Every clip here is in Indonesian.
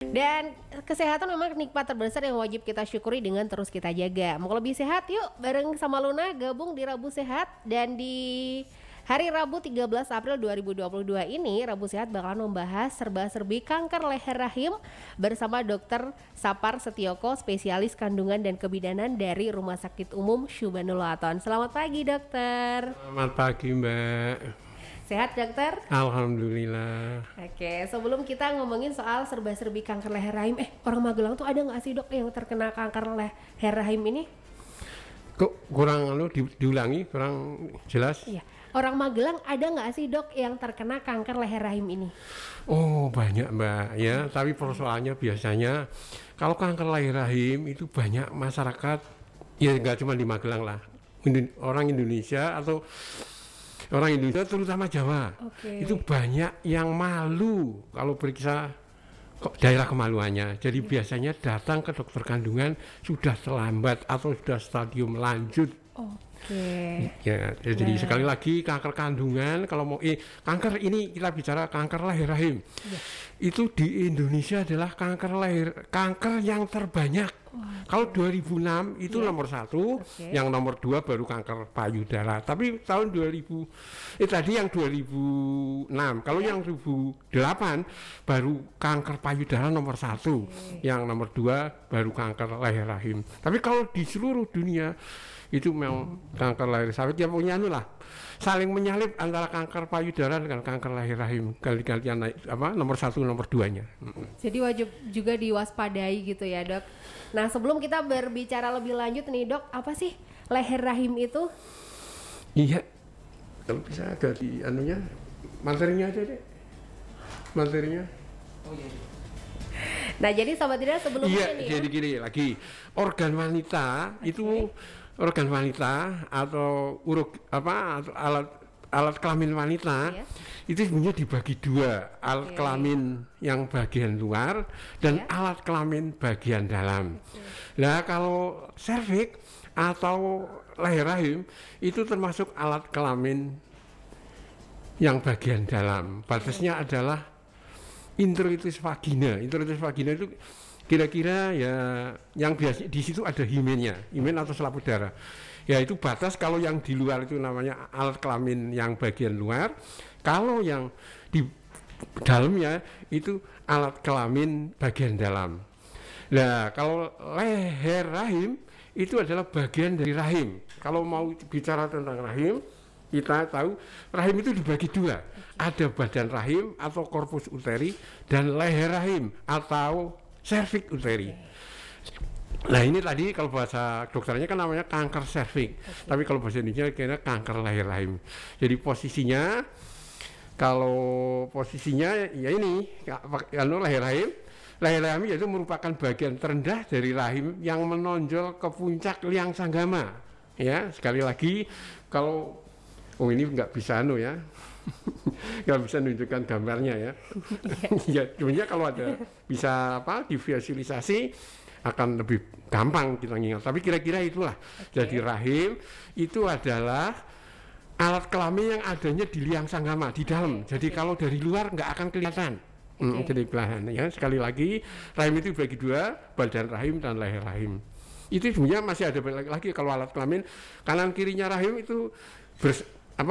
Dan kesehatan memang nikmat terbesar yang wajib kita syukuri dengan terus kita jaga. Mau lebih sehat yuk bareng sama Luna gabung di Rabu Sehat. Dan di hari Rabu 13 April 2022 ini Rabu Sehat bakalan membahas serba-serbi kanker leher rahim bersama Dr. Sapar Setioko, spesialis kandungan dan kebidanan dari Rumah Sakit Umum Syubanul Aton. Selamat pagi dokter. Selamat pagi Mbak. Sehat dokter? Alhamdulillah. Oke, sebelum kita ngomongin soal serba-serbi kanker leher rahim, orang Magelang tuh ada nggak sih dok yang terkena kanker leher rahim ini? Kok kurang diulangi, kurang jelas? Iya, orang Magelang ada nggak sih dok yang terkena kanker leher rahim ini? Oh banyak Mbak ya, tapi persoalannya biasanya kalau kanker leher rahim itu banyak masyarakat, ya nggak cuma di Magelang lah, orang Indonesia atau orang Indonesia terutama Jawa, itu banyak yang malu kalau periksa daerah kemaluannya. Jadi biasanya datang ke dokter kandungan sudah terlambat atau sudah stadium lanjut. Ya, jadi sekali lagi kanker kandungan kalau mau kanker ini kita bicara kanker leher rahim. Itu di Indonesia adalah kanker yang terbanyak. Kalau 2006 itu nomor 1, yang nomor 2 baru kanker payudara. Tapi tahun 2000 tadi yang 2006. Kalau yang 2008 baru kanker payudara nomor 1, yang nomor 2 baru kanker leher rahim. Tapi kalau di seluruh dunia itu memang kanker leher sawit ya punya lah saling menyalip antara kanker payudara dengan kanker leher rahim, kali-kalian nomor 1 nomor 2-nya. Jadi wajib juga diwaspadai gitu ya dok. Nah sebelum kita berbicara lebih lanjut nih dok, apa sih leher rahim itu? Iya, kalau bisa agak di anunya materinya aja deh, materinya. Oh iya. Nah jadi sobat tidak sebelumnya nih jadi gini lagi, organ wanita itu organ wanita atau atau alat kelamin wanita itu sebenarnya dibagi 2, alat kelamin yang bagian luar dan alat kelamin bagian dalam. Nah kalau serviks atau leher rahim itu termasuk alat kelamin yang bagian dalam. Batasnya adalah introitus vagina. Introitus vagina itu kira-kira ya yang biasa di situ ada himen atau selaput darah. Ya itu batas. Kalau yang di luar itu namanya alat kelamin yang bagian luar. Kalau yang di dalamnya itu alat kelamin bagian dalam. Nah, kalau leher rahim itu adalah bagian dari rahim. Kalau mau bicara tentang rahim, kita tahu rahim itu dibagi 2. Ada badan rahim atau corpus uteri dan leher rahim atau cervix uteri. Nah ini tadi kalau bahasa dokternya kan namanya kanker cervix, tapi kalau bahasa Indonesia kira kanker leher rahim. Jadi posisinya, kalau posisinya ya ini leher rahim. Leher rahim itu merupakan bagian terendah dari rahim yang menonjol ke puncak liang sanggama. Ya sekali lagi kalau ini nggak bisa nggak bisa menunjukkan gambarnya ya. Ya sebenarnya kalau ada bisa divisualisasi akan lebih gampang kita ingat. Tapi kira-kira itulah. Jadi rahim itu adalah alat kelamin yang adanya di liang sanggama di dalam. Jadi kalau dari luar nggak akan kelihatan. Jadi kelihatan ya. Sekali lagi rahim itu bagi 2, badan rahim dan leher rahim. Itu sebenarnya masih ada lagi kalau alat kelamin kanan kirinya rahim itu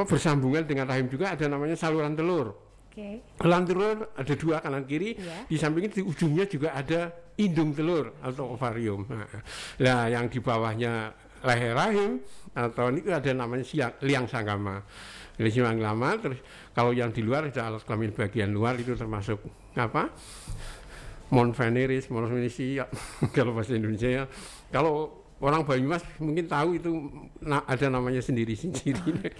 bersambungan dengan rahim juga ada namanya saluran telur. Saluran telur ada 2 kanan kiri, di samping di ujungnya juga ada indung telur atau ovarium. Nah, yang di bawahnya leher rahim atau ini ada namanya liang sanggama. Liang sanggama, terus kalau yang di luar ada alat kelamin bagian luar itu termasuk mons veneris, kalau bahasa Indonesia ya. Kalau orang Banyumas mungkin tahu itu ada namanya sendiri-sendiri.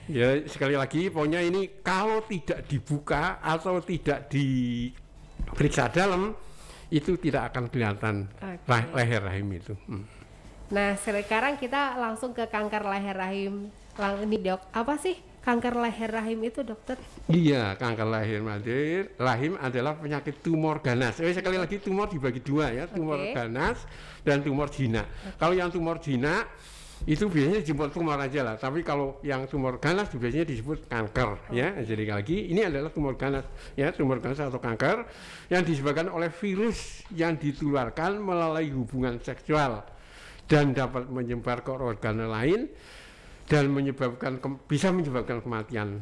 Ya sekali lagi pokoknya ini kalau tidak dibuka atau tidak diperiksa dalam itu tidak akan kelihatan leher rahim itu. Nah sekarang kita langsung ke kanker leher rahim. Ini dok, apa sih kanker leher rahim itu dokter? Iya, kanker leher rahim adalah penyakit tumor ganas. Sekali lagi tumor dibagi 2 ya, tumor ganas dan tumor jinak. Kalau yang tumor jinak itu biasanya disebut tumor aja lah. Tapi kalau yang tumor ganas biasanya disebut kanker ya. Jadi lagi ini adalah tumor ganas ya, tumor ganas atau kanker yang disebabkan oleh virus yang ditularkan melalui hubungan seksual dan dapat menyebar ke organ lain dan bisa menyebabkan kematian.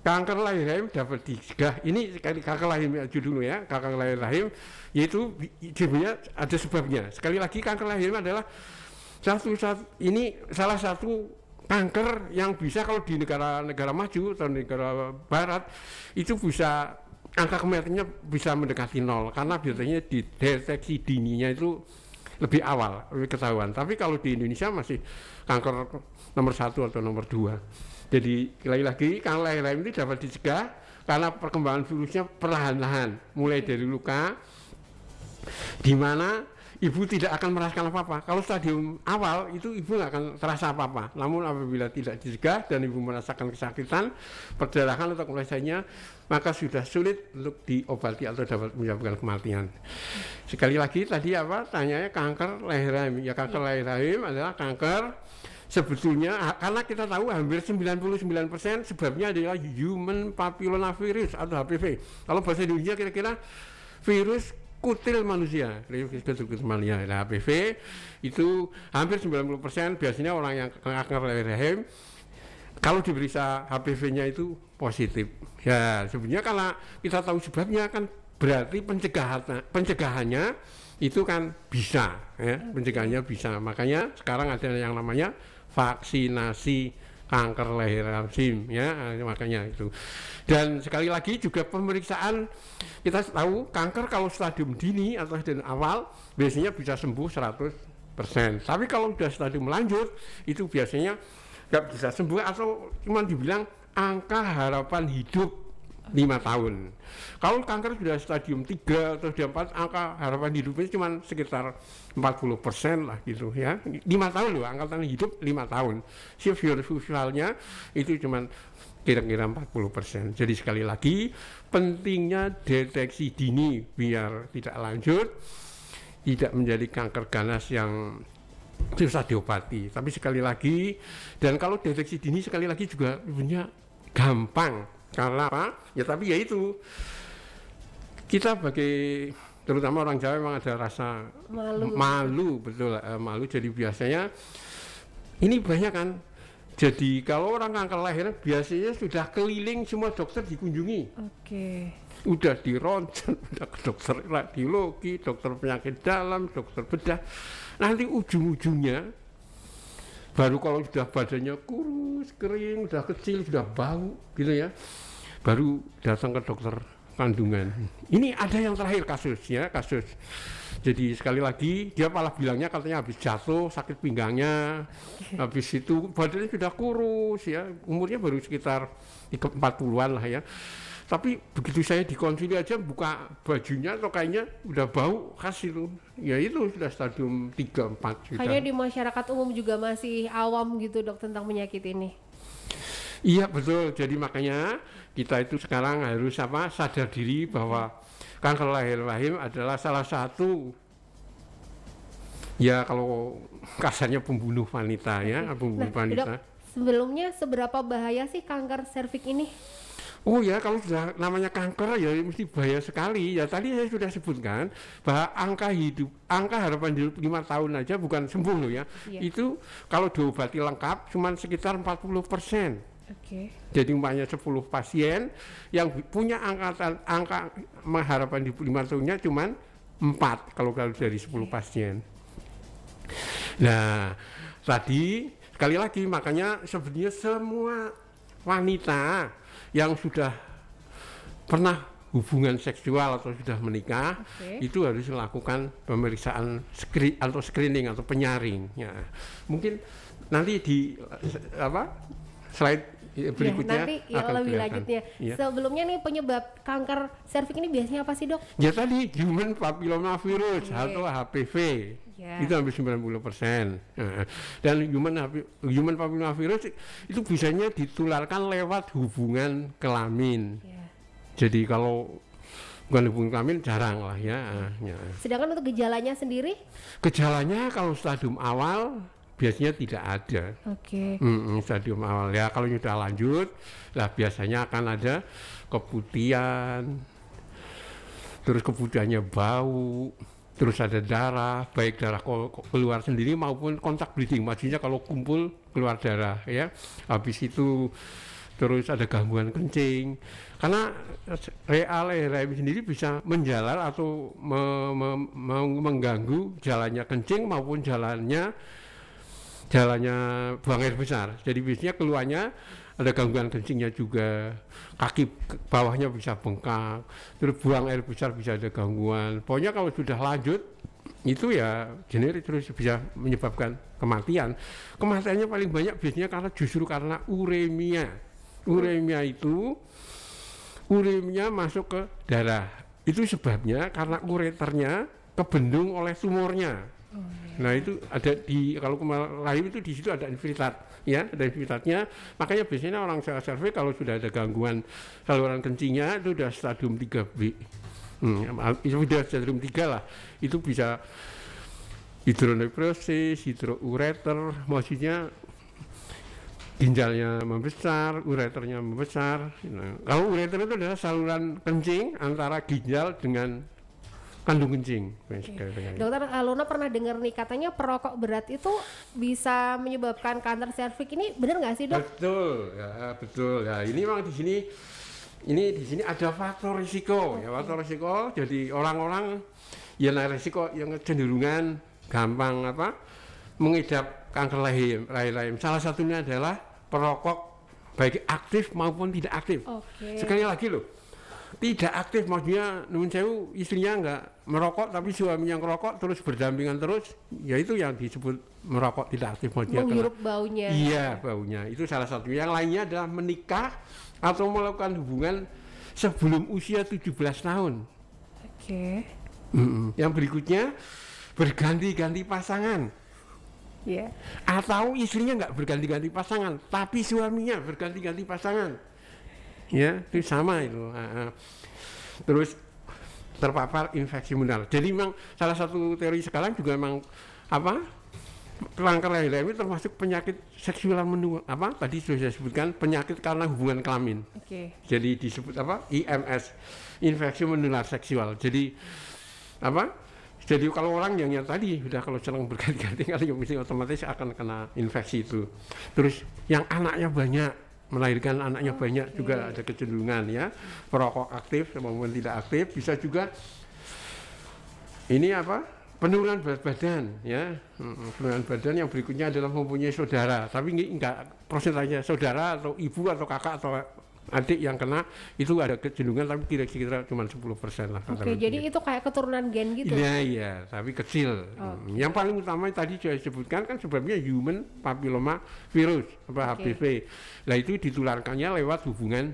Kanker lahir rahim dapat dicegah. Ini kanker lahir dulu ya, kanker lahir rahim yaitu sebenarnya ada sebabnya. Sekali lagi kanker lahir adalah salah satu kanker yang bisa kalau di negara maju atau negara barat itu bisa angka kematiannya bisa mendekati 0 karena biasanya dideteksi dininya itu lebih awal, lebih ketahuan. Tapi kalau di Indonesia masih kanker nomor 1 atau nomor 2. Jadi lagi kanker lahir rahim itu dapat dicegah karena perkembangan virusnya perlahan-lahan mulai dari luka di mana ibu tidak akan merasakan apa-apa. Kalau stadium awal itu ibu nggak akan terasa apa-apa. Namun apabila tidak dicegah dan ibu merasakan kesakitan, perdarahan atau kematiannya, maka sudah sulit untuk diobati atau dapat menyebabkan kematian. Sekali lagi tadi tanyanya kanker lahir rahim. Ya kanker lahir rahim adalah kanker sebetulnya karena kita tahu hampir 99% sebabnya adalah human papillomavirus atau HPV. Kalau bahasa Indonesia kira-kira virus kutil manusia, nah, HPV itu hampir 90% biasanya orang yang kanker lahir rahim kalau diperiksa HPV-nya itu positif. Ya sebenarnya kalau kita tahu sebabnya kan berarti pencegahannya itu kan bisa ya, pencegahannya bisa. Makanya sekarang ada yang namanya vaksinasi kanker lahir rahim ya, makanya itu. Dan sekali lagi juga pemeriksaan, kita tahu kanker kalau stadium dini atau stadium awal biasanya bisa sembuh 100%. Tapi kalau sudah stadium lanjut itu biasanya nggak bisa sembuh atau cuma dibilang angka harapan hidup 5 tahun. Kalau kanker sudah stadium 3 atau stadium 4, angka harapan hidupnya cuma sekitar 40% lah gitu ya. 5 tahun loh, angkatan hidup 5 tahun. Survivalnya itu cuma kira-kira 40%. Jadi sekali lagi pentingnya deteksi dini biar tidak lanjut, tidak menjadi kanker ganas yang susah diobati. Tapi sekali lagi, dan kalau deteksi dini sekali lagi juga punya gampang. Karena apa? Ya tapi ya itu kita sebagai terutama orang Jawa memang ada rasa malu betul, malu. Jadi biasanya ini banyak kan. Jadi kalau orang kanker lahir biasanya sudah keliling semua dokter dikunjungi. Udah di ronsen, udah ke dokter radiologi, dokter penyakit dalam, dokter bedah. Nanti ujung-ujungnya baru kalau sudah badannya kurus, kering, sudah kecil, sudah bau gitu ya, baru datang ke dokter kandungan. Ini ada yang terakhir kasusnya, kasus. Jadi sekali lagi dia malah bilangnya katanya habis jatuh, sakit pinggangnya, habis itu badannya sudah kurus ya, umurnya baru sekitar 40-an lah ya. Tapi begitu saya dikonsili aja buka bajunya atau kayaknya udah bau khas itu. Ya itu sudah stadium 3-4 Hanya di masyarakat umum juga masih awam gitu dok tentang penyakit ini. Iya betul, jadi makanya kita itu sekarang harus sadar diri bahwa kanker lahir rahim adalah salah satu ya kalau kasarnya pembunuh wanita ya, pembunuh wanita. Dok, sebelumnya seberapa bahaya sih kanker serviks ini? Oh ya, kalau sudah namanya kanker ya mesti bahaya sekali. Ya tadi saya sudah sebutkan bahwa angka harapan hidup 5 tahun aja bukan sembuh loh ya. Itu kalau diobati lengkap cuma sekitar 40%. Jadi umpamanya 10 pasien yang punya angka harapan hidup 5 tahunnya cuma 4 kalau dari 10 pasien. Nah, tadi sekali lagi makanya sebenarnya semua wanita yang sudah pernah hubungan seksual atau sudah menikah itu harus melakukan pemeriksaan screening atau penyaring ya. Mungkin nanti di slide berikutnya nanti ya lebih lanjutnya. Sebelumnya nih penyebab kanker serviks ini biasanya apa sih dok? Ya tadi human papillomavirus atau HPV. Itu hampir 90%. Dan human papillomavirus itu bisanya ditularkan lewat hubungan kelamin. Jadi kalau bukan hubungan kelamin jarang lah ya. Sedangkan untuk gejalanya sendiri? Gejalanya kalau stadium awal biasanya tidak ada. Stadium awal ya. Kalau sudah lanjut, lah biasanya akan ada keputihan, terus keputihannya bau, terus ada darah, baik darah keluar sendiri maupun kontak bleeding. Maksudnya kalau kumpul keluar darah ya. Habis itu terus ada gangguan kencing. Karena rahim sendiri bisa menjalar atau mengganggu jalannya kencing maupun jalannya buang air besar. Jadi biasanya keluarnya ada gangguan kencingnya juga, kaki bawahnya bisa bengkak, terus buang air besar bisa ada gangguan. Pokoknya kalau sudah lanjut itu ya generik terus bisa menyebabkan kematian. Kematiannya paling banyak biasanya justru karena uremia. Uremia masuk ke darah. Itu sebabnya karena ureternya kebendung oleh tumornya. Nah itu ada kalau rahim itu di situ ada infiltrat, ya, ada infiltratnya. Makanya biasanya orang SRV kalau sudah ada gangguan saluran kencingnya itu sudah stadium 3B. Itu sudah stadium 3 lah. Itu bisa hidronefrosis, hidroureter, maksudnya ginjalnya membesar, ureternya membesar. Nah, kalau ureter itu adalah saluran kencing antara ginjal dengan kandung kencing. Dokter Luna pernah dengar nih katanya perokok berat itu bisa menyebabkan kanker serviks. Ini benar nggak sih, Dok? Betul ya. Ini memang di sini ada faktor risiko. Ya, faktor risiko. Jadi orang-orang yang risiko yang kecenderungan gampang mengidap kanker rahim. Salah satunya adalah perokok baik aktif maupun tidak aktif. Sekali lagi loh, tidak aktif maksudnya nun sewu istrinya nggak merokok tapi suaminya ngerokok terus berdampingan terus, ya itu yang disebut merokok tidak aktif, maksudnya menghirup baunya. Iya, baunya itu salah satu. Yang lainnya adalah menikah atau melakukan hubungan sebelum usia 17 tahun. Yang berikutnya berganti-ganti pasangan. Atau istrinya nggak berganti-ganti pasangan, tapi suaminya berganti-ganti pasangan. Ya, itu sama itu. Terus terpapar infeksi menular. Jadi memang salah satu teori sekarang juga memang kanker rahim itu termasuk penyakit seksual menular. Tadi sudah saya sebutkan penyakit karena hubungan kelamin. Jadi disebut IMS, infeksi menular seksual. Jadi Jadi kalau orang yang tadi sudah kalau sedang berganti-ganti kali otomatis akan kena infeksi itu. Terus yang anaknya banyak, melahirkan anaknya banyak juga ada kecenderungan ya. Perokok aktif maupun tidak aktif, bisa juga ini penurunan berat badan ya. Penurunan badan yang berikutnya adalah mempunyai saudara, tapi enggak persentase saudara atau ibu atau kakak atau adik yang kena itu ada kecenderungan tapi kira-kira cuma 10% lah. Jadi itu kayak keturunan gen gitu? Iya, tapi kecil. Yang paling utama tadi saya sebutkan kan sebabnya human papilloma virus HPV. Nah itu ditularkannya lewat hubungan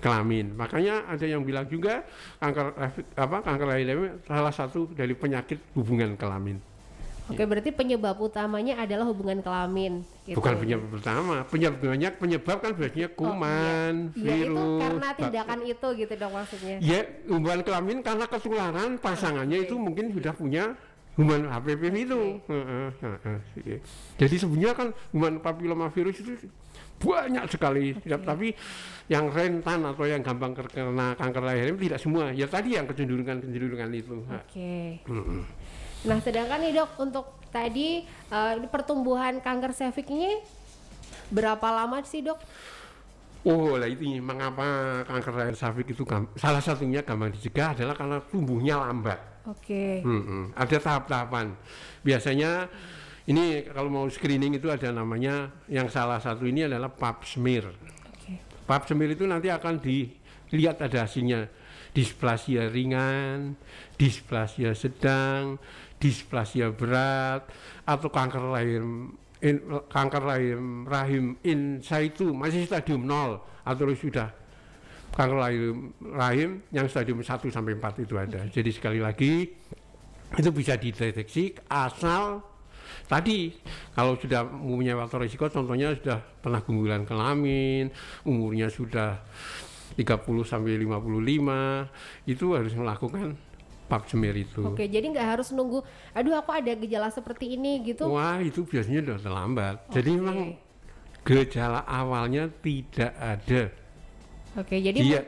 kelamin. Makanya ada yang bilang juga kanker rahim salah satu dari penyakit hubungan kelamin. Berarti penyebab utamanya adalah hubungan kelamin. Gitu. Bukan penyebab utama, penyebab kan biasanya kuman, virus. Itu karena tindakan itu gitu dong maksudnya. Ya, hubungan kelamin karena ketularan pasangannya itu mungkin sudah punya hubungan HPV itu. Jadi sebenarnya kan hubungan papilloma virus itu banyak sekali, tapi yang rentan atau yang gampang terkena kanker rahim tidak semua. Ya tadi yang kecenderungan itu. Nah, sedangkan nih Dok, untuk tadi pertumbuhan kanker serviks ini berapa lama sih Dok? Lah itu mengapa kanker rahim serviks itu salah satunya gampang dicegah adalah karena tumbuhnya lambat. Ada tahap-tahapan. Biasanya ini kalau mau screening itu ada namanya, yang salah satu ini adalah pap smear. Pap smear itu nanti akan dilihat ada hasilnya. Displasia ringan, displasia sedang, displasia berat, atau kanker rahim in situ masih stadium 0 atau sudah kanker rahim yang stadium 1 sampai 4 itu ada. Jadi sekali lagi itu bisa dideteksi asal tadi kalau sudah mempunyai faktor risiko, contohnya sudah pernah gangguan kelamin, umurnya sudah 30 sampai 55, itu harus melakukan pap smear itu. Oke, jadi nggak harus nunggu, aduh aku ada gejala seperti ini gitu. Wah, itu biasanya udah terlambat. Jadi memang gejala awalnya tidak ada. Oke, jadi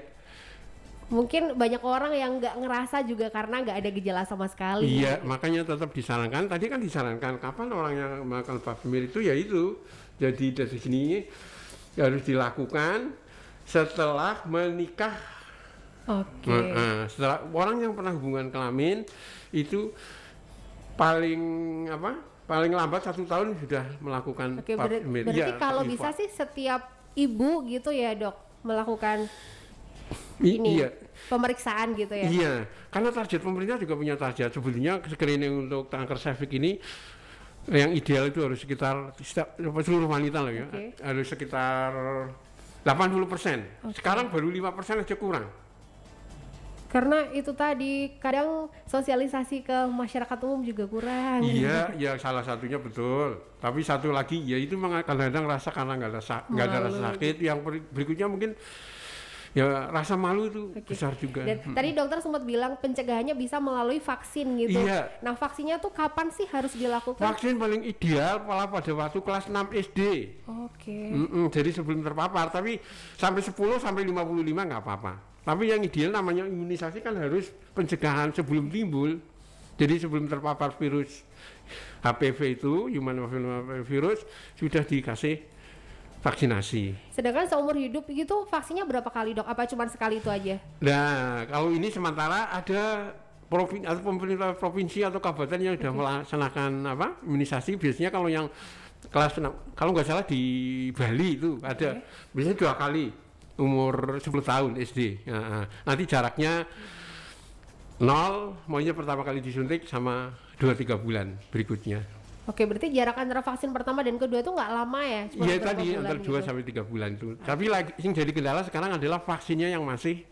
mungkin banyak orang yang nggak ngerasa juga karena nggak ada gejala sama sekali. Iya, makanya tetap disarankan. Tadi kan disarankan kapan orang yang melakukan pap smear itu, yaitu jadi dari sini harus dilakukan setelah menikah. Oke. Setelah orang yang pernah hubungan kelamin itu paling lambat 1 tahun sudah melakukan pap smear. Berarti kalau bisa sih setiap ibu gitu ya dok melakukan pemeriksaan gitu ya. Iya, karena target pemerintah juga punya target. Sebetulnya screening untuk kanker serviks ini yang ideal itu harus sekitar seluruh wanita lah ya, harus sekitar 80%. Sekarang baru 5% aja kurang. Karena itu tadi kadang sosialisasi ke masyarakat umum juga kurang. Iya, ya salah satunya betul. Tapi satu lagi ya itu kadang-kadang rasa karena nggak ada rasa sakit. Yang berikutnya mungkin ya rasa malu itu besar juga. Dan tadi dokter sempat bilang pencegahannya bisa melalui vaksin gitu. Iya. Nah vaksinnya tuh kapan sih harus dilakukan? Vaksin paling ideal malah pada waktu kelas 6 SD. Jadi sebelum terpapar, tapi sampai 10 sampai 55 nggak apa-apa. Tapi yang ideal namanya imunisasi kan harus pencegahan sebelum timbul. Jadi sebelum terpapar virus HPV itu, human papillomavirus, sudah dikasih vaksinasi. Sedangkan seumur hidup gitu vaksinnya berapa kali dok? Apa cuma sekali itu aja? Nah kalau ini sementara ada pemerintah provinsi atau kabupaten yang sudah melaksanakan imunisasi. Biasanya kalau yang kelas 6, kalau nggak salah di Bali itu ada biasanya 2 kali umur 10 tahun SD. Nanti jaraknya 0, maunya pertama kali disuntik sama 2-3 bulan berikutnya. Oke, berarti jarak antara vaksin pertama dan kedua itu nggak lama ya? Iya tadi antara 2 sampai 3 bulan itu. Tapi yang jadi kendala sekarang adalah vaksinnya yang masih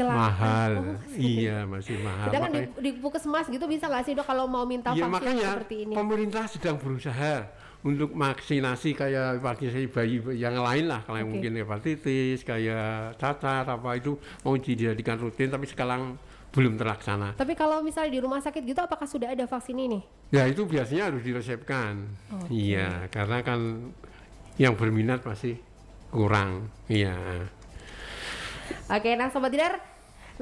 mahal. Iya, masih mahal. Sedangkan di puskesmas gitu bisa nggak sih dok kalau mau minta vaksin seperti ini? Pemerintah sedang berusaha untuk vaksinasi kayak vaksinasi bayi yang lain lah, kalau mungkin hepatitis, kayak cacar itu mau dijadikan rutin, tapi sekarang belum terlaksana. Tapi kalau misalnya di rumah sakit gitu apakah sudah ada vaksin ini? Ya itu biasanya harus diresepkan. Iya, karena kan yang berminat masih kurang. Iya. Oke, nah Sobat Tidar,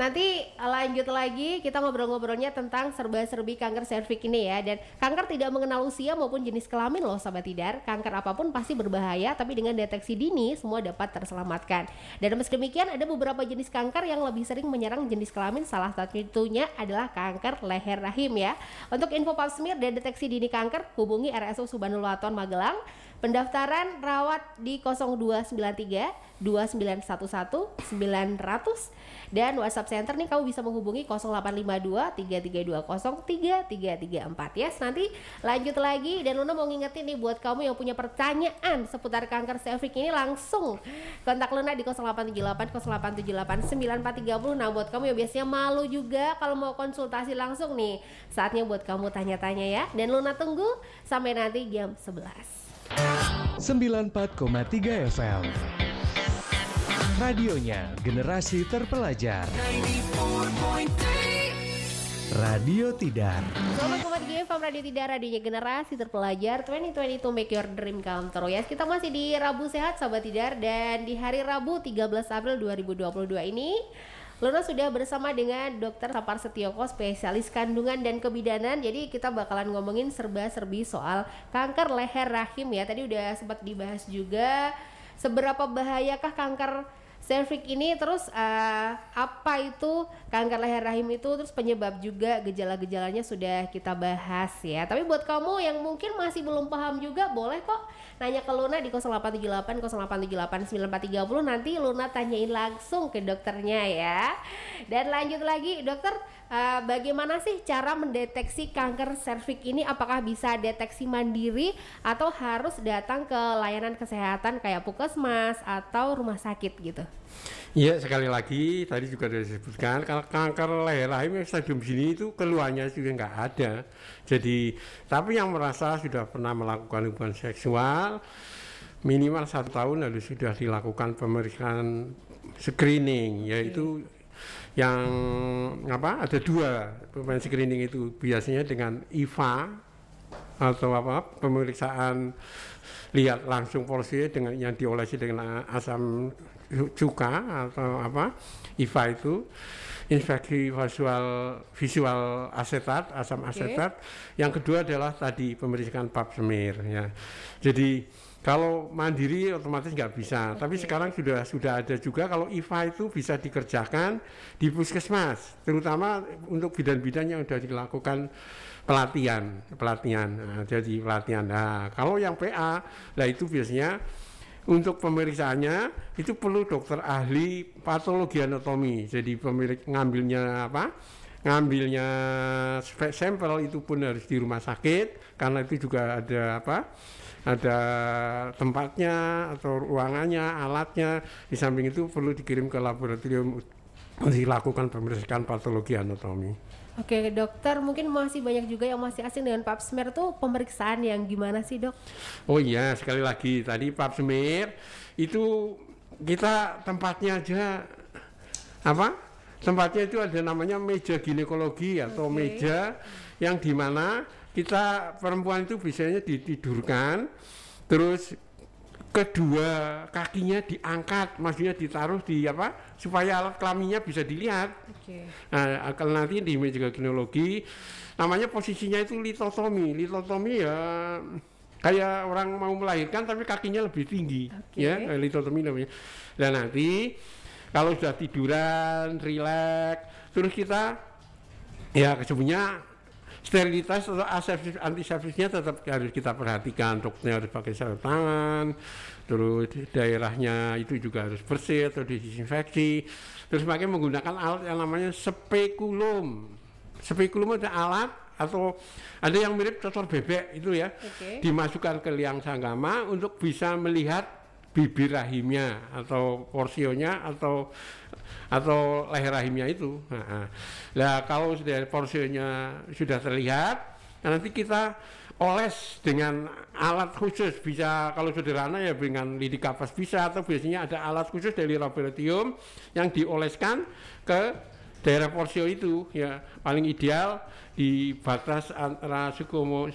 nanti lanjut lagi kita ngobrol-ngobrolnya tentang serba-serbi kanker serviks ini ya. Dan kanker tidak mengenal usia maupun jenis kelamin loh Sobat Tidar. Kanker apapun pasti berbahaya, tapi dengan deteksi dini semua dapat terselamatkan. Dan meski demikian ada beberapa jenis kanker yang lebih sering menyerang jenis kelamin. Salah satunya adalah kanker leher rahim ya. Untuk info pap smear dan deteksi dini kanker hubungi RSU Subhanul Waton Magelang. Pendaftaran rawat di 0293 2911 900 dan WhatsApp Center nih kamu bisa menghubungi 0852 3320 3334 ya. Nanti lanjut lagi dan Luna mau ngingetin nih buat kamu yang punya pertanyaan seputar kanker serviks ini langsung kontak Luna di 0878 0878 9430. Nah buat kamu yang biasanya malu juga kalau mau konsultasi langsung nih saatnya buat kamu tanya-tanya ya. Dan Luna tunggu sampai nanti jam 11. 94,3 FM Radionya Generasi Terpelajar. Radio Tidar. Sobat Kompas FM Radio Tidar, radionya Generasi Terpelajar 2022 Make Your Dream Come True ya. Kita masih di Rabu Sehat Sobat Tidar, dan di hari Rabu 13 April 2022 ini Luna sudah bersama dengan Dr. Sapar Setioko, spesialis kandungan dan kebidanan. Jadi kita bakalan ngomongin serba-serbi soal kanker leher rahim ya. Tadi udah sempat dibahas juga seberapa bahayakah kanker serviks ini, terus apa itu kanker leher rahim itu, terus penyebab juga gejala-gejalanya sudah kita bahas ya. Tapi buat kamu yang mungkin masih belum paham juga boleh kok nanya ke Luna di 0878 0878 9430. Nanti Luna tanyain langsung ke dokternya ya. Dan lanjut lagi dokter, bagaimana sih cara mendeteksi kanker serviks ini? Apakah bisa deteksi mandiri atau harus datang ke layanan kesehatan kayak puskesmas atau rumah sakit gitu? Iya, sekali lagi tadi juga sudah disebutkan kalau kanker leher rahim stadium sini itu keluarnya juga nggak ada. Jadi tapi yang merasa sudah pernah melakukan hubungan seksual minimal 1 tahun harus sudah dilakukan pemeriksaan screening, yaitu yang ada 2 pemain screening itu, biasanya dengan IVA atau pemeriksaan lihat langsung porsi dengan yang diolesi dengan asam cuka atau IVA itu inspeksi visual asetat, asam asetat. Yang kedua adalah tadi pemeriksaan pap smear ya. Jadi kalau mandiri otomatis nggak bisa, tapi sekarang sudah ada juga kalau IVA itu bisa dikerjakan di puskesmas, terutama untuk bidan-bidan yang sudah dilakukan pelatihan. Jadi pelatihan. Nah, kalau yang PA, nah itu biasanya untuk pemeriksaannya itu perlu dokter ahli patologi anatomi. Jadi ngambilnya sampel itu pun harus di rumah sakit, karena itu juga ada tempatnya atau ruangannya, alatnya. Di samping itu perlu dikirim ke laboratorium untuk dilakukan pemeriksaan patologi anatomi. Oke dokter, mungkin masih banyak juga yang masih asing dengan pap smear tuh, pemeriksaan yang gimana sih dok? Oh iya, sekali lagi tadi pap smear itu kita tempatnya aja tempatnya itu ada namanya meja ginekologi atau meja yang dimana kita perempuan itu biasanya ditidurkan, terus kedua kakinya diangkat, maksudnya ditaruh di supaya alat kelaminnya bisa dilihat. Nah, kalau nanti di meja ginekologi namanya posisinya itu litotomi. Litotomi ya kayak orang mau melahirkan tapi kakinya lebih tinggi, ya litotomi namanya. Dan nanti kalau sudah tiduran, rileks, terus kita ya sebenarnya sterilitas atau antiseptisnya tetap harus kita perhatikan. Dokternya harus pakai sarung tangan, terus daerahnya itu juga harus bersih atau disinfeksi. Terus pakai menggunakan alat yang namanya spekulum. Spekulum ada alat atau ada yang mirip cocor bebek itu ya, dimasukkan ke liang sanggama untuk bisa melihat bibir rahimnya atau porsionya atau leher rahimnya itu. Nah, kalau sudah porsionya sudah terlihat, nanti kita oles dengan alat khusus, bisa kalau sederhana ya dengan lidik kapas bisa, atau biasanya ada alat khusus dari laboratorium yang dioleskan ke daerah porsio itu ya, paling ideal di batas antara Sukamo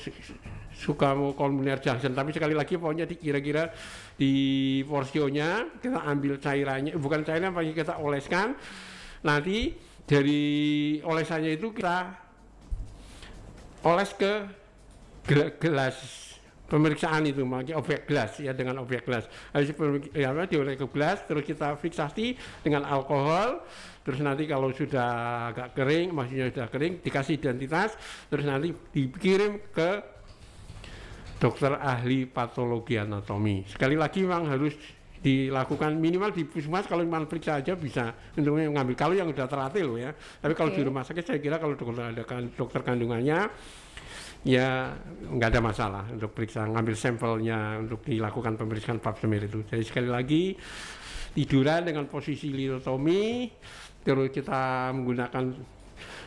Kolumner Junction. Tapi sekali lagi pokoknya kira-kira di porsionya kita ambil cairannya, bukan cairan, pasti kita oleskan. Nanti dari olesannya itu kita oles ke gelas pemeriksaan itu, makanya objek gelas ya, dengan objek gelas. Habis dioles ke gelas, terus kita fiksasi dengan alkohol. Terus nanti kalau sudah agak kering, maksudnya sudah kering, dikasih identitas, terus nanti dikirim ke dokter ahli patologi anatomi. Sekali lagi memang harus dilakukan minimal di puskesmas, kalau cuma periksa aja bisa untuk mengambil, kalau yang sudah terlatih loh ya. Tapi kalau di rumah sakit saya kira kalau dokter kandungannya ya nggak ada masalah untuk periksa, ngambil sampelnya untuk dilakukan pemeriksaan pap smear itu. Jadi sekali lagi tiduran dengan posisi litotomi, terus kita menggunakan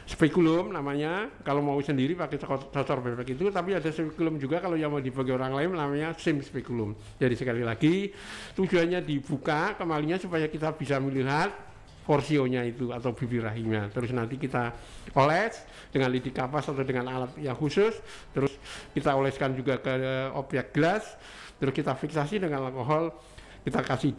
spekulum namanya, kalau mau sendiri pakai cocor bebek itu, tapi ada spekulum juga kalau yang mau dibagi orang lain namanya sim spekulum. Jadi sekali lagi tujuannya dibuka kemalinya supaya kita bisa melihat porsionya itu atau bibir rahimnya. Terus nanti kita oles dengan lidik kapas atau dengan alat yang khusus, terus kita oleskan juga ke objek gelas, terus kita fiksasi dengan alkohol, kita kasih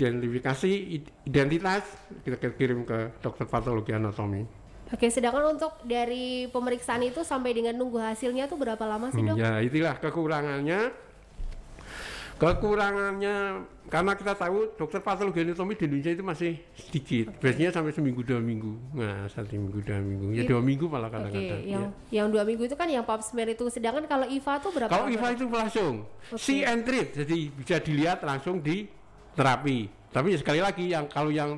identitas, kita kirim ke dokter patologi anatomi. Oke, sedangkan untuk dari pemeriksaan itu sampai dengan nunggu hasilnya tuh berapa lama sih dok? Ya itulah kekurangannya karena kita tahu dokter patologi anatomi di Indonesia itu masih sedikit. Biasanya sampai seminggu 2 minggu. Nah, 1 minggu 2 minggu. Ya 2 minggu malah kadang-kadang. Yang 2 minggu itu kan yang pap smear itu. Sedangkan kalau IVA tuh berapa? Kalau IVA itu langsung see and treat. Jadi bisa dilihat langsung di terapi. Tapi sekali lagi kalau yang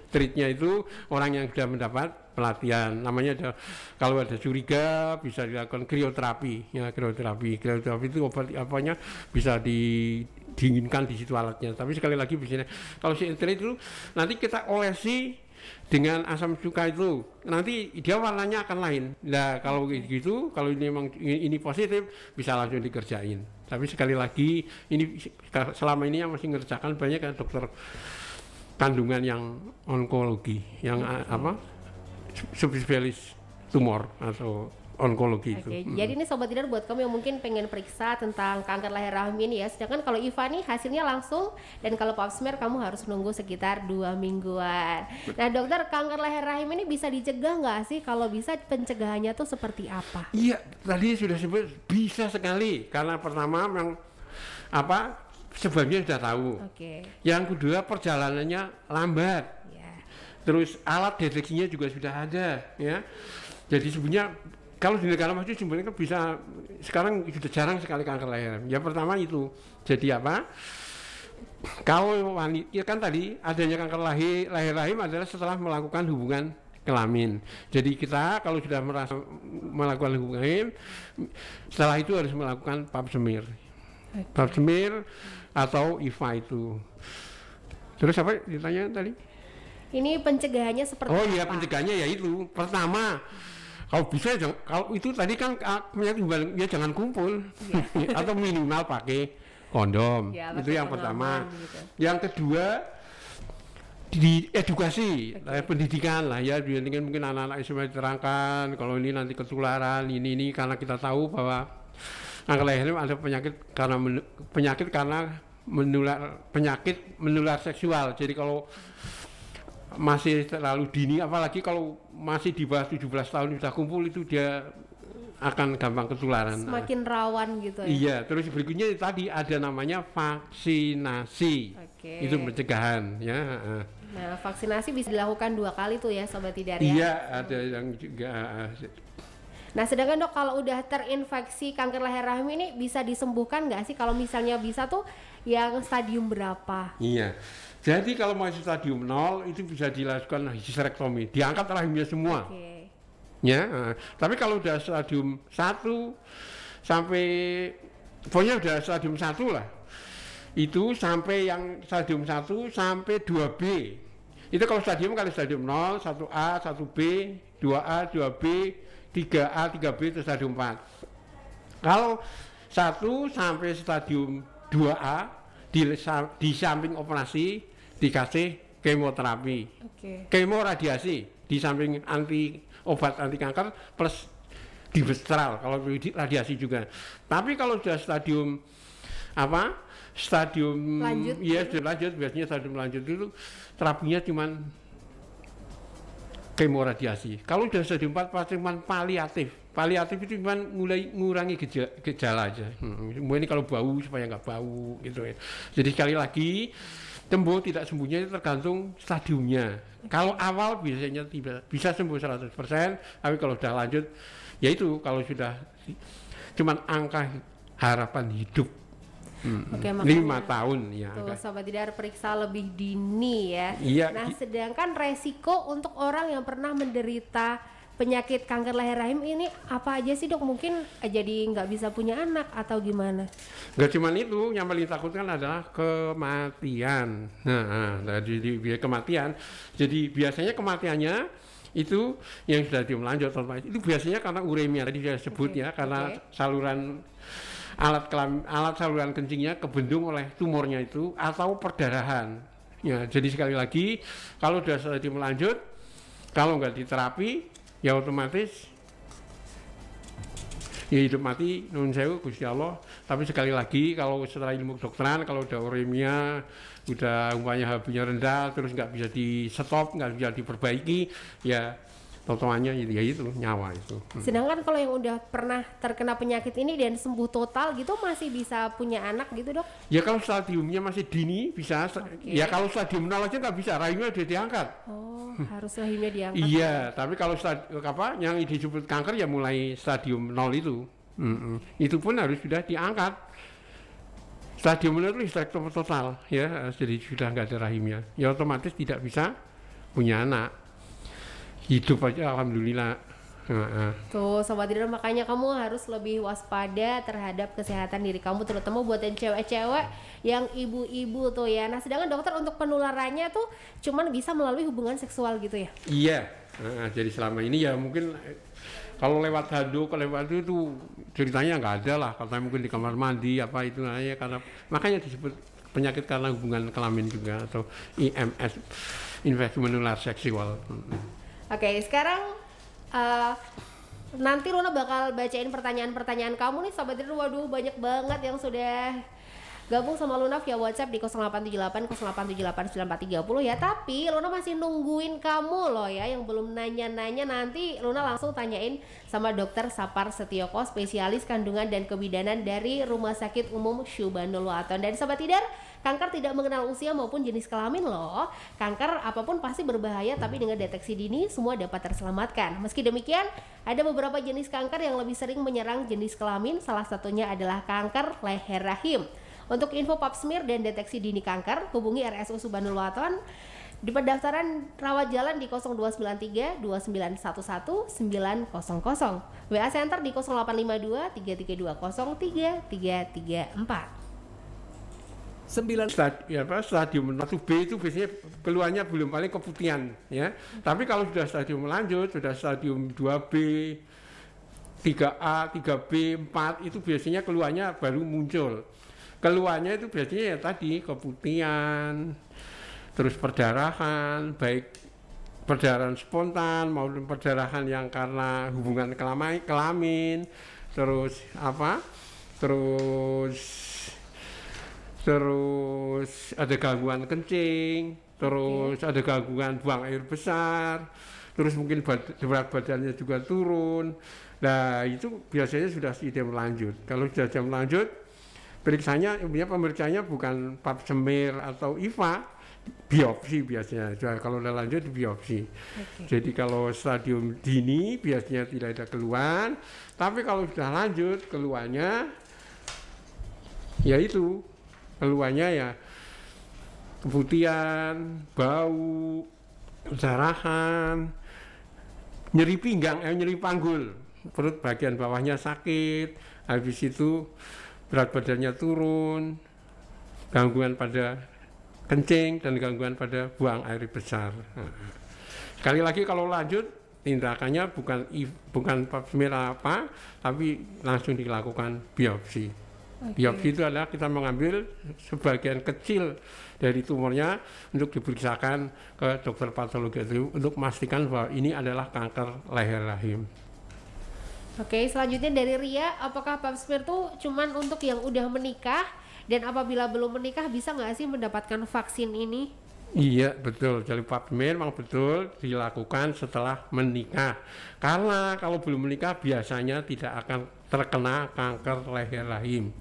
treatnya itu orang yang sudah mendapat pelatihan, namanya kalau ada curiga bisa dilakukan krioterapi ya, krioterapi itu obat apanya bisa didinginkan di situ alatnya. Tapi sekali lagi biasanya kalau si treat itu nanti kita olesi dengan asam cuka itu, nanti dia warnanya akan lain. Nah kalau gitu, kalau ini memang ini positif bisa langsung dikerjain. Tapi sekali lagi ini selama ini yang masih ngerjakan banyak kan dokter kandungan yang onkologi, yang spesialis tumor atau onkologi itu. Jadi ini Sobat Tidar buat kamu yang mungkin pengen periksa tentang kanker leher rahim ini ya. Sedangkan kalau Iva nih hasilnya langsung, dan kalau pap smear kamu harus nunggu sekitar 2 mingguan. Nah dokter, kanker leher rahim ini bisa dicegah nggak sih? Kalau bisa, pencegahannya tuh seperti apa? Iya, tadi sudah sebut bisa sekali. Karena pertama memang sebabnya sudah tahu. Yang kedua perjalanannya lambat. Terus alat deteksinya juga sudah ada ya. Jadi sebenarnya kalau di negara maju sebenarnya bisa, sekarang sudah jarang sekali kanker leher. Yang pertama itu, jadi apa? Kalau wanita, ya kan tadi adanya kanker leher rahim adalah setelah melakukan hubungan kelamin. Jadi kita kalau sudah merasa melakukan hubungan, setelah itu harus melakukan pap smear. Pap smear atau IVA itu. Terus apa ditanya tadi? Ini pencegahannya seperti apa? Oh iya, pencegahannya ya itu. Pertama, kalau bisa, kalau itu tadi kan penyakit ya jangan kumpul atau minimal pakai kondom. Ya, itu yang pertama. Gitu. Yang kedua, di edukasi, pendidikan lah ya. Mungkin anak-anak SMA diterangkan kalau ini nanti ketularan ini karena kita tahu bahwa kanker leher ada penyakit karena menular seksual. Jadi kalau masih terlalu dini, apalagi kalau masih di bawah 17 tahun sudah kumpul, itu dia akan gampang ketularan. Semakin rawan gitu ya. Iya, terus berikutnya tadi ada namanya vaksinasi. Itu pencegahan ya. Nah, vaksinasi bisa dilakukan 2 kali tuh ya Sobat Tidar ya. Iya, ada yang juga. Nah, sedangkan dok, kalau udah terinfeksi kanker leher rahim ini bisa disembuhkan nggak sih? Kalau misalnya bisa tuh yang stadium berapa? Iya. Jadi kalau masih stadium 0 itu bisa dilakukan histerektomi, diangkat rahimnya semua. Ya, tapi kalau udah stadium 1 sampai pokoknya udah stadium 1 lah. Itu sampai yang stadium 1 sampai 2B. Itu kalau stadium 0, 1A, 1B, 2A, 2B, 3A, 3B itu stadium 4. Kalau 1 sampai stadium 2A di samping operasi dikasih kemoterapi, kemo radiasi di samping obat anti kanker plus dibestral kalau radiasi juga. Tapi kalau sudah stadium lanjut, ya sudah lanjut, biasanya stadium lanjut itu terapinya cuman kemo radiasi. Kalau sudah stadium 4 pasti cuman paliatif. Paliatif itu cuma mulai ngurangi gejala aja. Ini kalau bau supaya nggak bau gitu ya. Jadi sekali lagi, sembuh tidak sembuhnya itu tergantung stadiumnya. Kalau awal biasanya tidak bisa sembuh 100%, tapi kalau sudah lanjut, yaitu kalau sudah cuman angka harapan hidup 5 tahun ya. Tuh, Sobat Tidar, periksa lebih dini ya. Iya. Nah, sedangkan resiko untuk orang yang pernah menderita penyakit kanker leher rahim ini apa aja sih dok? Mungkin jadi nggak bisa punya anak atau gimana? Nggak cuma itu, yang paling takutkan adalah kematian. Jadi kematian. Jadi biasanya kematiannya itu yang sudah lanjut itu biasanya karena uremia tadi saya sebut ya, karena saluran alat saluran kencingnya kebendung oleh tumornya itu atau perdarahan. Ya, jadi sekali lagi kalau sudah stadium lanjut, kalau nggak diterapi ya otomatis ya hidup mati, nun sewu Gusti Allah. Tapi sekali lagi kalau setelah ilmu kedokteran, kalau udah uremia, udah umpamanya HB-nya rendah, terus nggak bisa di stop, nggak bisa diperbaiki, ya totoannya ya itu nyawa itu. Sedangkan kalau yang udah pernah terkena penyakit ini dan sembuh total gitu masih bisa punya anak gitu dok? Ya kalau stadiumnya masih dini bisa. Ya kalau stadium 0 aja nggak bisa, rahimnya udah diangkat. Oh, harus rahimnya diangkat. Iya, tapi kalau yang disebut kanker ya mulai stadium 0 itu. Itu pun harus sudah diangkat. Stadium 0 itu histerektomi total ya, jadi sudah nggak ada rahimnya. Ya otomatis tidak bisa punya anak. Hidup aja alhamdulillah. Tuh Sobat Tidar, makanya kamu harus lebih waspada terhadap kesehatan diri kamu, terutama buat yang cewek-cewek yang ibu-ibu tuh ya. Nah, sedangkan dokter untuk penularannya tuh cuman bisa melalui hubungan seksual gitu ya? Iya. Jadi selama ini ya mungkin kalau lewat handuk, lewat itu ceritanya nggak ada lah, katanya mungkin di kamar mandi apa itu ya, karena makanya disebut penyakit karena hubungan kelamin juga atau IMS, infeksi menular seksual. Oke, sekarang nanti Luna bakal bacain pertanyaan-pertanyaan kamu nih Sobat Tidur. Waduh, banyak banget yang sudah gabung sama Luna via WhatsApp di 0878 0878 9430 ya. Tapi Luna masih nungguin kamu loh ya, yang belum nanya-nanya. Nanti Luna langsung tanyain sama Dokter Sapar Setioko, spesialis kandungan dan kebidanan dari Rumah Sakit Umum Syubanul Waton. Dan Sobat Tidar, kanker tidak mengenal usia maupun jenis kelamin loh. Kanker apapun pasti berbahaya, tapi dengan deteksi dini semua dapat terselamatkan. Meski demikian, ada beberapa jenis kanker yang lebih sering menyerang jenis kelamin. Salah satunya adalah kanker leher rahim. Untuk info pap smear dan deteksi dini kanker, hubungi RSU Subhanul Waton di pendaftaran rawat jalan di 0293 2911 900. WA Center di 0852 3320 3334. Stadium 1B itu biasanya keluarnya belum, paling keputihan ya. Tapi kalau sudah stadium lanjut, sudah stadium 2B, 3A, 3B, 4 itu biasanya keluarnya baru muncul. Keluarnya itu biasanya ya tadi keputihan, terus perdarahan, baik perdarahan spontan maupun perdarahan yang karena hubungan kelamin, terus ada gangguan kencing, terus ada gangguan buang air besar, terus mungkin berat badannya juga turun. Nah itu biasanya sudah stadium lanjut. Kalau sudah stadium lanjut, pemeriksaannya bukan pap smear atau IVA, biopsi biasanya. Kalau udah lanjut biopsi. Jadi kalau stadium dini biasanya tidak ada keluhan, tapi kalau sudah lanjut keluhannya yaitu ya keputihan, bau, perdarahan, nyeri pinggang, nyeri panggul, perut bagian bawahnya sakit, habis itu berat badannya turun, gangguan pada kencing dan gangguan pada buang air besar. Sekali lagi kalau lanjut tindakannya bukan pap smear apa, tapi langsung dilakukan biopsi. Biopsi itu adalah kita mengambil sebagian kecil dari tumornya untuk diperiksakan ke dokter patologi itu untuk memastikan bahwa ini adalah kanker leher rahim. Oke, selanjutnya dari Ria, apakah pap smear tuh cuman untuk yang udah menikah, dan apabila belum menikah bisa nggak sih mendapatkan vaksin ini? Iya betul, jadi pap smear memang betul dilakukan setelah menikah. Karena kalau belum menikah biasanya tidak akan terkena kanker leher rahim.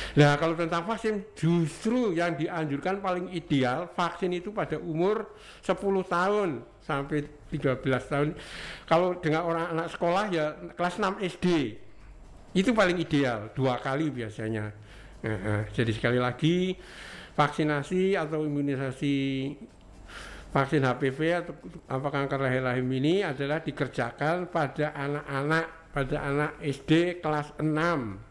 Nah kalau tentang vaksin, justru yang dianjurkan paling ideal vaksin itu pada umur 10 tahun sampai 13 tahun. Kalau dengan orang anak sekolah ya kelas 6 SD itu paling ideal, 2 kali biasanya. Jadi sekali lagi vaksinasi atau imunisasi vaksin HPV atau kanker leher rahim ini adalah dikerjakan pada anak SD kelas 6.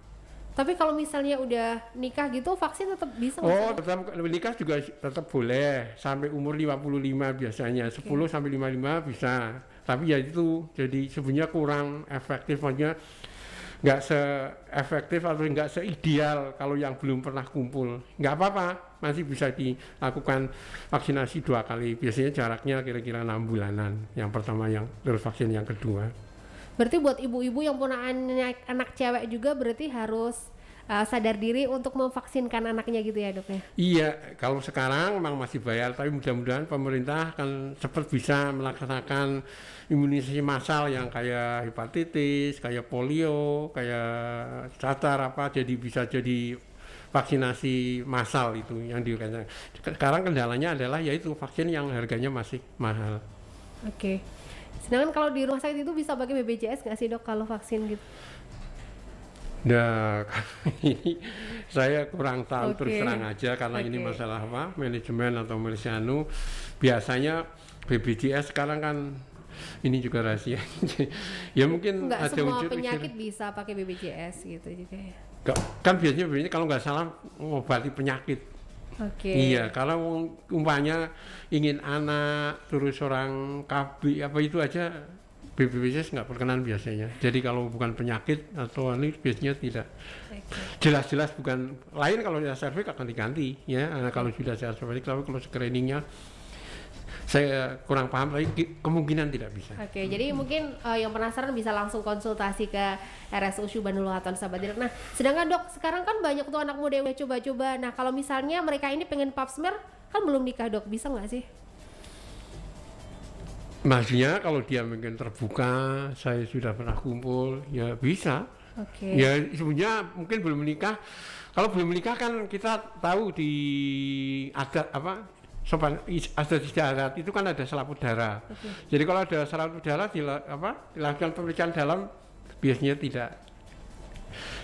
Tapi kalau misalnya udah nikah gitu, vaksin tetap bisa? Tetap nikah juga tetap boleh sampai umur 55 biasanya, 10 sampai 55 bisa. Tapi ya itu jadi sebenarnya kurang efektif, maksudnya nggak se-efektif atau nggak se-ideal kalau yang belum pernah kumpul. Nggak apa-apa, masih bisa dilakukan vaksinasi 2 kali. Biasanya jaraknya kira-kira 6 bulanan. Yang pertama terus vaksin yang kedua. Berarti buat ibu-ibu yang punya anak cewek juga berarti harus sadar diri untuk memvaksinkan anaknya gitu ya dok ya? Iya, kalau sekarang memang masih bayar, tapi mudah-mudahan pemerintah akan cepat bisa melaksanakan imunisasi massal yang kayak hepatitis, kayak polio, kayak cacar jadi bisa jadi vaksinasi massal itu yang dirancang. Sekarang kendalanya adalah yaitu vaksin yang harganya masih mahal. Oke. Sedangkan kalau di rumah sakit itu bisa pakai BPJS nggak sih dok kalau vaksin gitu? Nah, ini saya kurang tahu terus terang aja karena ini masalah manajemen atau manajemen. Biasanya BPJS sekarang kan ini juga rahasia. Ya mungkin nggak ada semua penyakit bisa pakai BPJS gitu juga ya. Kan biasanya kalau nggak salah mengobati penyakit. Iya, kalau umpamanya ingin anak terus orang KB itu aja BPJS nggak berkenan biasanya. Jadi kalau bukan penyakit atau ini biasanya tidak. Jelas-jelas bukan. Lain kalau sudah serviks akan diganti ya. Kalau sudah serviks, tapi kalau screeningnya saya kurang paham, tapi kemungkinan tidak bisa. Oke, jadi mungkin yang penasaran bisa langsung konsultasi ke RSU Syubhanul Waton sahabat Dinar. Nah, sedangkan dok, sekarang kan banyak tuh anak muda yang udah coba-coba. Nah, kalau misalnya mereka ini pengen pap smear, kan belum nikah dok, bisa nggak sih? Maksudnya kalau dia mungkin terbuka, saya sudah pernah kumpul, ya bisa. Oke. Ya sebenarnya mungkin belum menikah. Kalau belum menikah kan kita tahu di adat apa? Sopan adat istiadat itu kan ada selaput darah. Jadi kalau ada selaput darah dilakukan pemeriksaan dalam, biasanya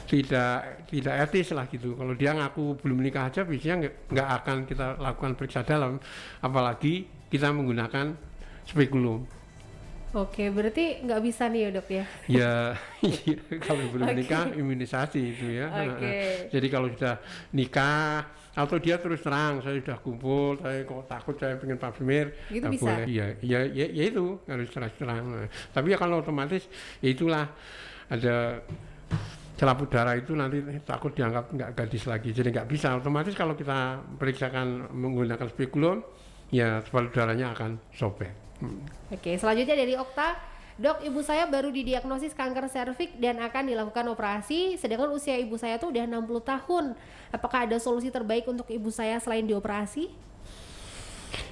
tidak etis lah gitu. Kalau dia ngaku belum menikah aja, biasanya nggak akan kita lakukan periksa dalam, apalagi kita menggunakan spekulum. Oke, berarti nggak bisa nih ya dok ya? Ya, iya, kalau belum menikah imunisasi itu ya. Jadi kalau sudah nikah atau dia terus terang, saya sudah kumpul, saya kok takut, saya pengen pap smear, gitu bisa? Boleh. Ya itu harus terang. Nah, tapi ya kalau otomatis, ya itulah ada selaput darah itu nanti takut dianggap nggak gadis lagi, jadi nggak bisa. Otomatis kalau kita periksakan menggunakan spekulum, ya selaput darahnya akan sobek. Oke, selanjutnya dari Okta, dok, ibu saya baru didiagnosis kanker serviks dan akan dilakukan operasi, sedangkan usia ibu saya tuh udah 60 tahun. Apakah ada solusi terbaik untuk ibu saya selain dioperasi?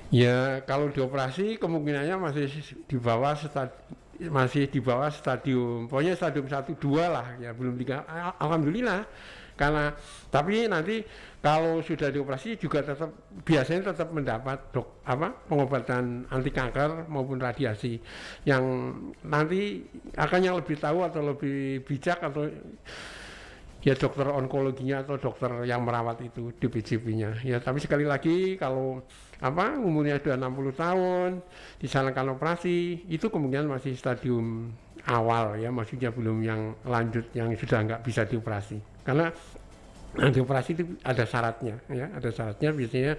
Ya, kalau dioperasi kemungkinannya masih di bawah stadium, pokoknya stadium 1-2 lah, ya belum 3. Alhamdulillah. Karena tapi nanti kalau sudah dioperasi juga biasanya tetap mendapat pengobatan anti kanker maupun radiasi, yang nanti akan yang lebih tahu atau lebih bijak atau ya dokter onkologinya atau dokter yang merawat itu DPJP-nya. Ya tapi sekali lagi kalau umurnya sudah 60 tahun disarankan operasi, itu kemungkinan masih stadium awal ya, maksudnya belum yang lanjut yang sudah nggak bisa dioperasi. Karena dioperasi itu ada syaratnya ya, ada syaratnya, biasanya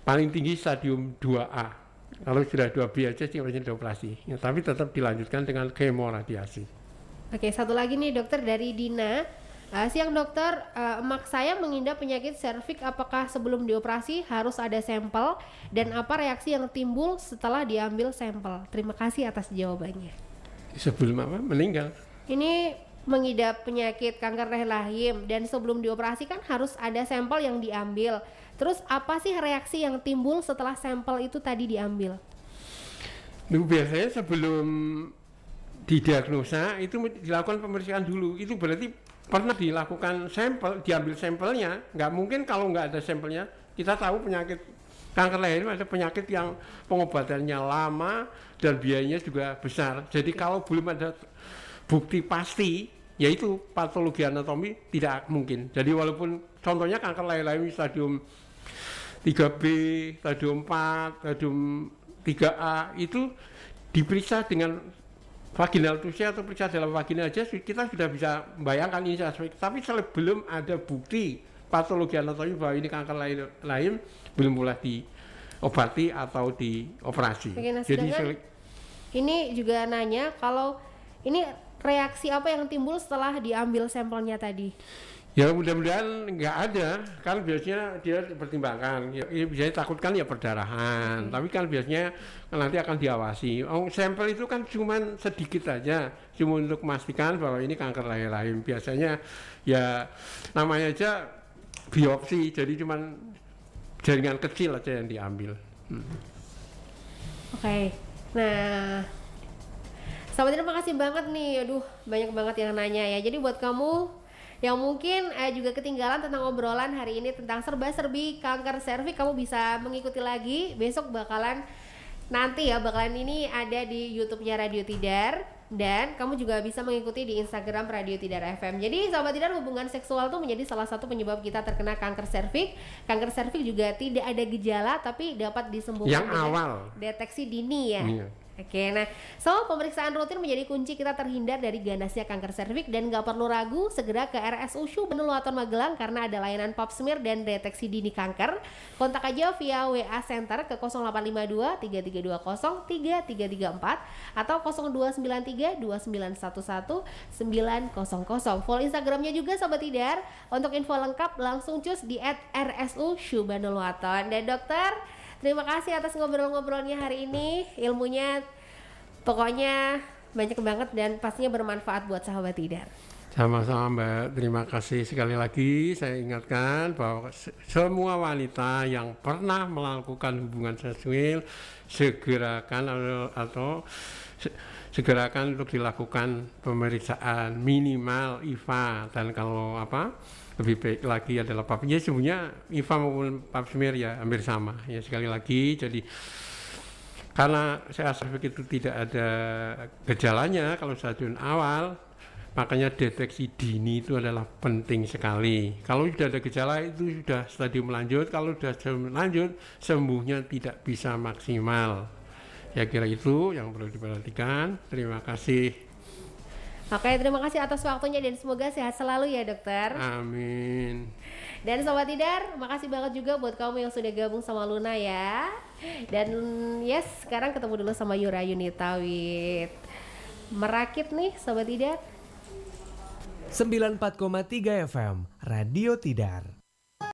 paling tinggi stadium 2A. Kalau sudah 2B aja sih harusnya dioperasi. Ya, tapi tetap dilanjutkan dengan kemoradiasi. Oke, satu lagi nih dokter dari Dina. Siang dokter, emak saya mengidap penyakit serviks, apakah sebelum dioperasi harus ada sampel dan apa reaksi yang timbul setelah diambil sampel? Terima kasih atas jawabannya. Sebelum meninggal? Ini mengidap penyakit kanker rahim dan sebelum dioperasi kan harus ada sampel yang diambil. Terus apa sih reaksi yang timbul setelah sampel itu tadi diambil? Biasanya sebelum didiagnosa itu dilakukan pemeriksaan dulu. Itu berarti pernah dilakukan sampel, diambil sampelnya. Nggak mungkin kalau nggak ada sampelnya. Kita tahu penyakit kanker rahim ada penyakit yang pengobatannya lama dan biayanya juga besar. Jadi kalau belum ada bukti pasti, yaitu patologi anatomi, tidak mungkin. Jadi walaupun contohnya kanker rahim stadium 3B, stadium 4, stadium 3A itu diperiksa dengan vaginal tusia atau periksa dalam vagina aja kita sudah bisa membayangkan ini aspek. Tapi sebelum ada bukti patologi anatomi bahwa ini kanker rahim, belum boleh diobati atau dioperasi. Oke, nah, jadi ini juga nanya kalau ini reaksi apa yang timbul setelah diambil sampelnya tadi? Ya mudah-mudahan nggak ada, kan biasanya dia dipertimbangkan. Ya, biasanya takut kan ya perdarahan, tapi kan biasanya nanti akan diawasi. Sampel itu kan cuma sedikit aja, cuma untuk memastikan bahwa ini kanker rahim. Biasanya ya namanya aja biopsi, jadi cuma jaringan kecil aja yang diambil. Oke, nah sahabat terima kasih banget nih, aduh banyak banget yang nanya ya. Jadi buat kamu yang mungkin juga ketinggalan tentang obrolan hari ini tentang serba-serbi kanker serviks, kamu bisa mengikuti lagi. Besok bakalan ini ada di YouTube-nya Radio Tidar, dan kamu juga bisa mengikuti di Instagram Radio Tidar FM. Jadi sahabat Tidar, hubungan seksual tuh menjadi salah satu penyebab kita terkena kanker serviks. Kanker serviks juga tidak ada gejala tapi dapat disembuhkan yang awal, deteksi dini ya. Iya. Oke, nah, pemeriksaan rutin menjadi kunci kita terhindar dari ganasnya kanker serviks, dan nggak perlu ragu, segera ke RSU Syubhanul Waton Magelang karena ada layanan pap smear dan deteksi dini kanker. Kontak aja via WA Center ke 0852 3320 3334 atau 0293 2911 900. Follow Instagramnya juga Sobat Tidar. Untuk info lengkap langsung cus di @RSU Syubhanul Waton. Dan dokter, Terima kasih atas ngobrol-ngobrolnya hari ini. Ilmunya pokoknya banyak banget dan pastinya bermanfaat buat sahabat Tidar. Sama-sama Mbak, terima kasih sekali lagi. Saya ingatkan bahwa semua wanita yang pernah melakukan hubungan seksual segerakan untuk dilakukan pemeriksaan minimal IVA, dan kalau lebih baik lagi adalah pap. Ya sebenarnya IVA maupun pap smear ya hampir sama ya. Sekali lagi, jadi karena saya itu tidak ada gejalanya kalau stadium awal, makanya deteksi dini itu adalah penting sekali. Kalau sudah ada gejala itu sudah stadium lanjut, kalau sudah stadium lanjut sembuhnya tidak bisa maksimal. Ya kira itu yang perlu diperhatikan. Terima kasih. Oke, terima kasih atas waktunya dan semoga sehat selalu ya dokter. Amin. Dan Sobat Tidar, makasih banget juga buat kamu yang sudah gabung sama Luna ya. Dan yes, sekarang ketemu dulu sama Yura Yunita with Merakit nih Sobat Tidar. 94,3 FM Radio Tidar.